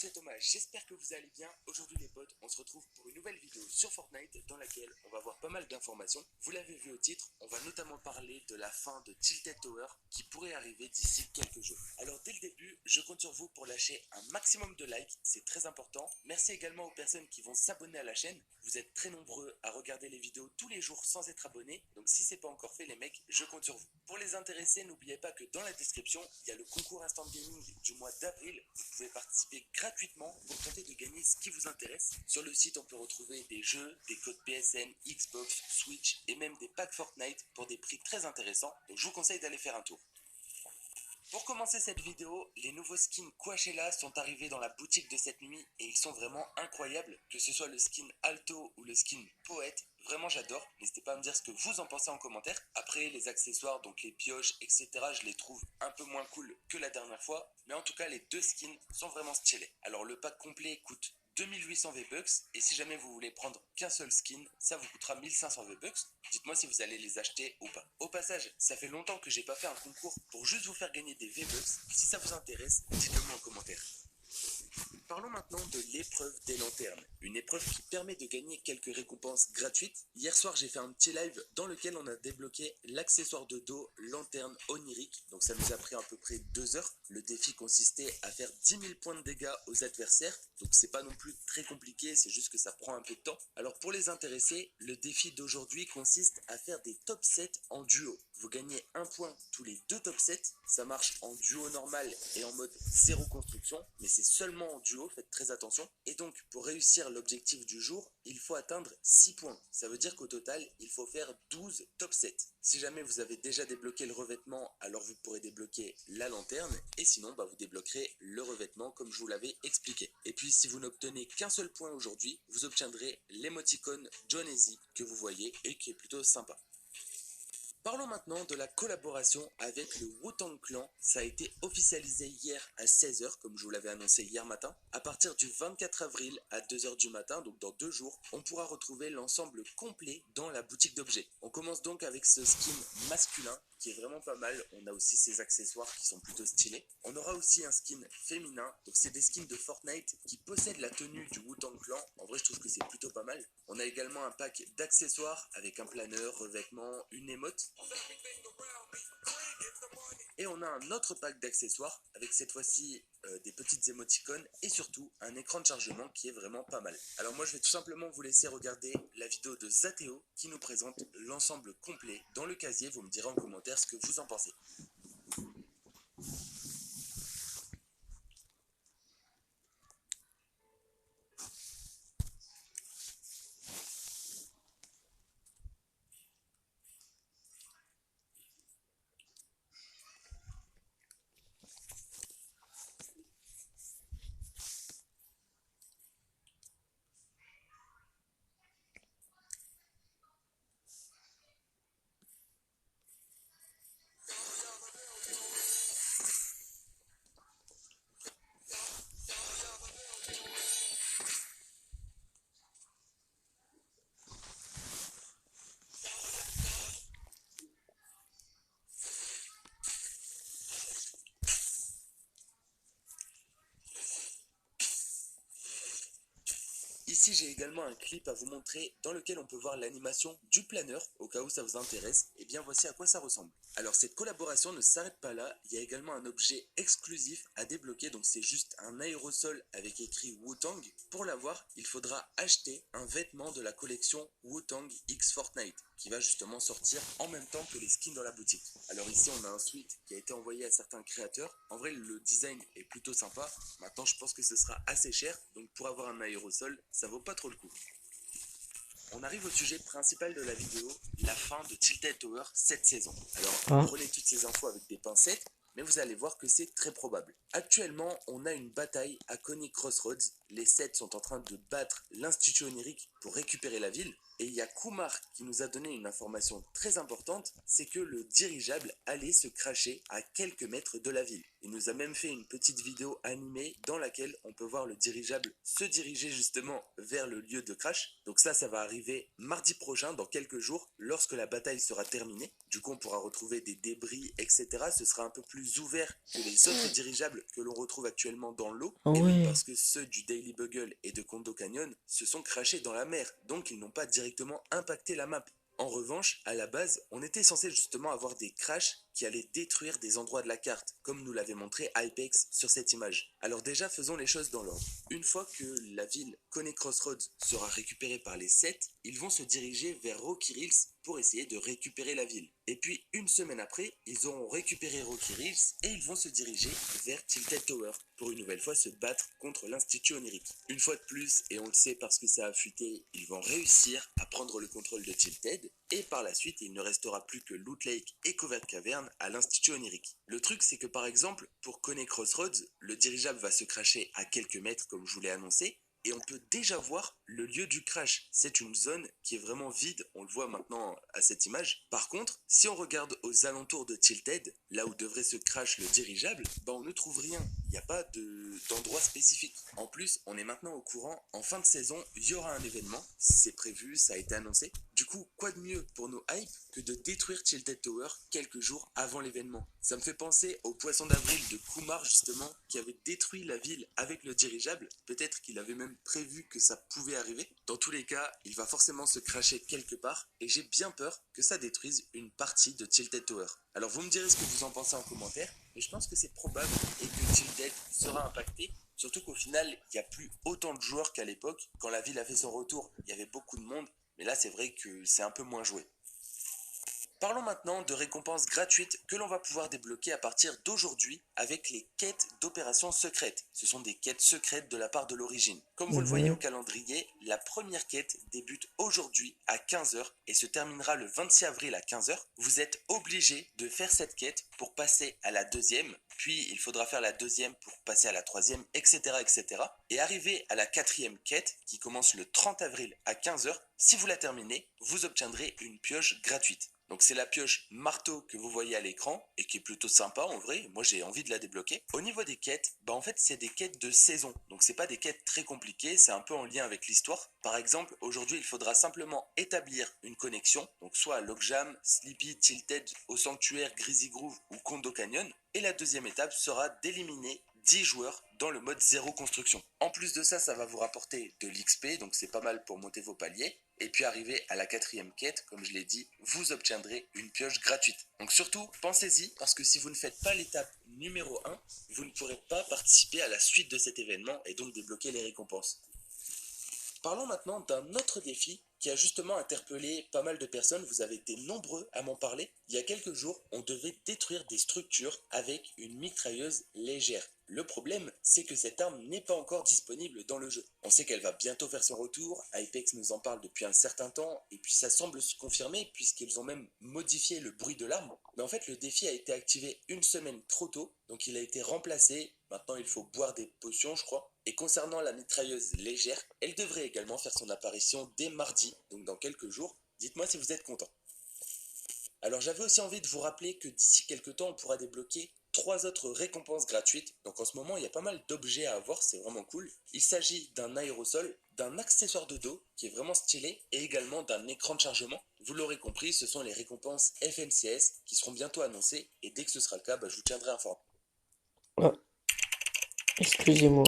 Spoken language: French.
c'est Thomas, j'espère que vous allez bien. Aujourd'hui les potes, on se retrouve pour une nouvelle vidéo sur Fortnite dans laquelle on va voir pas mal d'informations. Vous l'avez vu au titre, on va notamment parler de la fin de Tilted Tower qui pourrait arriver d'ici quelques jours. Alors dès le début, je compte sur vous pour lâcher un maximum de likes, c'est très important. Merci également aux personnes qui vont s'abonner à la chaîne. Vous êtes très nombreux à regarder les vidéos tous les jours sans être abonnés, donc si c'est pas encore fait les mecs, je compte sur vous. Pour les intéressés, n'oubliez pas que dans la description, il y a le concours Instant Gaming du mois d'avril. Vous pouvez participer gratuitement pour tenter de gagner ce qui vous intéresse. Sur le site, on peut retrouver des jeux, des codes PSN, Xbox, Switch et même des packs Fortnite pour des prix très intéressants. Donc je vous conseille d'aller faire un tour. Pour commencer cette vidéo, les nouveaux skins Coachella sont arrivés dans la boutique de cette nuit et ils sont vraiment incroyables, que ce soit le skin Alto ou le skin Poète, vraiment j'adore, n'hésitez pas à me dire ce que vous en pensez en commentaire. Après les accessoires, donc les pioches, etc. je les trouve un peu moins cool que la dernière fois, mais en tout cas les deux skins sont vraiment stylés. Alors le pack complet coûte 2800 V-Bucks et si jamais vous voulez prendre qu'un seul skin, ça vous coûtera 1500 V-Bucks. Dites-moi si vous allez les acheter ou pas. Au passage, ça fait longtemps que j'ai pas fait un concours pour juste vous faire gagner des V-Bucks. Si ça vous intéresse, dites-le moi en commentaire. Parlons maintenant de l'épreuve des lanternes, une épreuve qui permet de gagner quelques récompenses gratuites. Hier soir j'ai fait un petit live dans lequel on a débloqué l'accessoire de dos lanterne onirique, donc ça nous a pris à peu près 2 heures. Le défi consistait à faire 10 000 points de dégâts aux adversaires, donc c'est pas non plus très compliqué, c'est juste que ça prend un peu de temps. Alors pour les intéressés, le défi d'aujourd'hui consiste à faire des top 7 en duo. Vous gagnez un point tous les deux top 7, ça marche en duo normal et en mode zéro construction, mais c'est seulement en duo, faites très attention. Et donc pour réussir l'objectif du jour, il faut atteindre 6 points. Ça veut dire qu'au total, il faut faire 12 top 7. Si jamais vous avez déjà débloqué le revêtement, alors vous pourrez débloquer la lanterne, et sinon vous débloquerez le revêtement comme je vous l'avais expliqué. Et puis si vous n'obtenez qu'un seul point aujourd'hui, vous obtiendrez l'émoticône John Easy que vous voyez et qui est plutôt sympa. Parlons maintenant de la collaboration avec le Wu-Tang Clan. Ça a été officialisé hier à 16 h, comme je vous l'avais annoncé hier matin. À partir du 24 avril à 2 h du matin, donc dans 2 jours, on pourra retrouver l'ensemble complet dans la boutique d'objets. On commence donc avec ce skin masculin qui est vraiment pas mal. On a aussi ses accessoires qui sont plutôt stylés. On aura aussi un skin féminin. Donc c'est des skins de Fortnite qui possèdent la tenue du Wu-Tang Clan. En vrai, je trouve que c'est plutôt pas mal. On a également un pack d'accessoires avec un planeur, revêtement, une émote. Et on a un autre pack d'accessoires avec cette fois-ci des petites émoticônes et surtout un écran de chargement qui est vraiment pas mal. Alors moi je vais tout simplement vous laisser regarder la vidéo de Zateo qui nous présente l'ensemble complet dans le casier. Vous me direz en commentaire ce que vous en pensez. Ici j'ai également un clip à vous montrer dans lequel on peut voir l'animation du planeur, au cas où ça vous intéresse, et bien voici à quoi ça ressemble. Alors cette collaboration ne s'arrête pas là, il y a également un objet exclusif à débloquer, donc c'est juste un aérosol avec écrit Wu-Tang. Pour l'avoir, il faudra acheter un vêtement de la collection Wu-Tang X Fortnite, qui va justement sortir en même temps que les skins dans la boutique. Alors ici on a un sweat qui a été envoyé à certains créateurs. En vrai le design est plutôt sympa. Maintenant je pense que ce sera assez cher, donc pour avoir un aérosol, ça vaut pas trop le coup. On arrive au sujet principal de la vidéo, la fin de Tilted Tower cette saison. Alors prenez toutes ces infos avec des pincettes, mais vous allez voir que c'est très probable. Actuellement, on a une bataille à Coney Crossroads. Les 7 sont en train de battre l'Institut Onirique pour récupérer la ville. Et il y a Kumar qui nous a donné une information très importante, c'est que le dirigeable allait se cracher à quelques mètres de la ville. Il nous a même fait une petite vidéo animée dans laquelle on peut voir le dirigeable se diriger justement vers le lieu de crash. Donc ça va arriver mardi prochain, dans quelques jours, lorsque la bataille sera terminée. Du coup, on pourra retrouver des débris, etc. Ce sera un peu plus ouvert que les autres dirigeables que l'on retrouve actuellement dans l'eau. Ah Et oui, ouais. parce que ceux du Daily Bugle et de Kondo Canyon se sont crashés dans la mer, donc ils n'ont pas directement impacté la map. En revanche, à la base, on était censé justement avoir des crashs qui allaient détruire des endroits de la carte, comme nous l'avait montré Hypex sur cette image. Alors déjà, faisons les choses dans l'ordre. Une fois que la ville Coney Crossroads sera récupérée par les 7, ils vont se diriger vers Rocky Hills pour essayer de récupérer la ville. Et puis, une semaine après, ils auront récupéré Rocky Hills et ils vont se diriger vers Tilted Tower pour une nouvelle fois se battre contre l'Institut Onirique. Une fois de plus, et on le sait parce que ça a fuité, ils vont réussir à prendre le contrôle de Tilted et par la suite, il ne restera plus que Loot Lake et Covert Cavern à l'Institut Onirique. Le truc, c'est que par exemple, pour Coney Crossroads, le dirigeable va se crasher à quelques mètres comme je vous l'ai annoncé, et on peut déjà voir le lieu du crash. C'est une zone qui est vraiment vide, on le voit maintenant à cette image. Par contre, si on regarde aux alentours de Tilted, là où devrait se crash le dirigeable, on ne trouve rien. Il n'y a pas d'endroit spécifique. En plus, on est maintenant au courant, en fin de saison, il y aura un événement, c'est prévu, ça a été annoncé. Du coup, quoi de mieux pour nos hype que de détruire Tilted Tower quelques jours avant l'événement. Ça me fait penser au poisson d'avril de Kumar justement, qui avait détruit la ville avec le dirigeable. Peut-être qu'il avait même prévu que ça pouvait arriver. Dans tous les cas, il va forcément se cracher quelque part, et j'ai bien peur que ça détruise une partie de Tilted Tower. Alors vous me direz ce que vous en pensez en commentaire, mais je pense que c'est probable et que Tilted sera impacté. Surtout qu'au final, il n'y a plus autant de joueurs qu'à l'époque. Quand la ville a fait son retour, il y avait beaucoup de monde, mais là c'est vrai que c'est un peu moins joué. Parlons maintenant de récompenses gratuites que l'on va pouvoir débloquer à partir d'aujourd'hui avec les quêtes d'opérations secrètes. Ce sont des quêtes secrètes de la part de l'origine. Comme vous le voyez au calendrier, la première quête débute aujourd'hui à 15 h et se terminera le 26 avril à 15 h. Vous êtes obligé de faire cette quête pour passer à la deuxième, puis il faudra faire la deuxième pour passer à la troisième, etc. etc. Et arriver à la quatrième quête qui commence le 30 avril à 15 h, si vous la terminez, vous obtiendrez une pioche gratuite. Donc c'est la pioche marteau que vous voyez à l'écran et qui est plutôt sympa en vrai, moi j'ai envie de la débloquer. Au niveau des quêtes, en fait c'est des quêtes de saison, donc c'est pas des quêtes très compliquées, c'est un peu en lien avec l'histoire. Par exemple, aujourd'hui il faudra simplement établir une connexion, donc soit à Logjam, Sleepy, Tilted, au Sanctuaire, Greasy Groove ou Kondo Canyon. Et la deuxième étape sera d'éliminer 10 joueurs dans le mode 0 construction. En plus de ça, ça va vous rapporter de l'XP, donc c'est pas mal pour monter vos paliers. Et puis arrivé à la quatrième quête, comme je l'ai dit, vous obtiendrez une pioche gratuite. Donc surtout, pensez-y, parce que si vous ne faites pas l'étape numéro 1, vous ne pourrez pas participer à la suite de cet événement et donc débloquer les récompenses. Parlons maintenant d'un autre défi qui a justement interpellé pas mal de personnes. Vous avez été nombreux à m'en parler. Il y a quelques jours, on devait détruire des structures avec une mitrailleuse légère. Le problème, c'est que cette arme n'est pas encore disponible dans le jeu. On sait qu'elle va bientôt faire son retour, Hypex nous en parle depuis un certain temps, et puis ça semble se confirmer puisqu'ils ont même modifié le bruit de l'arme. Mais en fait, le défi a été activé une semaine trop tôt, donc il a été remplacé. Maintenant, il faut boire des potions, je crois. Et concernant la mitrailleuse légère, elle devrait également faire son apparition dès mardi, donc dans quelques jours. Dites-moi si vous êtes content. Alors j'avais aussi envie de vous rappeler que d'ici quelques temps, on pourra débloquer 3 autres récompenses gratuites. Donc en ce moment, il y a pas mal d'objets à avoir, c'est vraiment cool. Il s'agit d'un aérosol, d'un accessoire de dos qui est vraiment stylé et également d'un écran de chargement. Vous l'aurez compris, ce sont les récompenses FNCS qui seront bientôt annoncées et dès que ce sera le cas, je vous tiendrai informé. Ah, excusez-moi.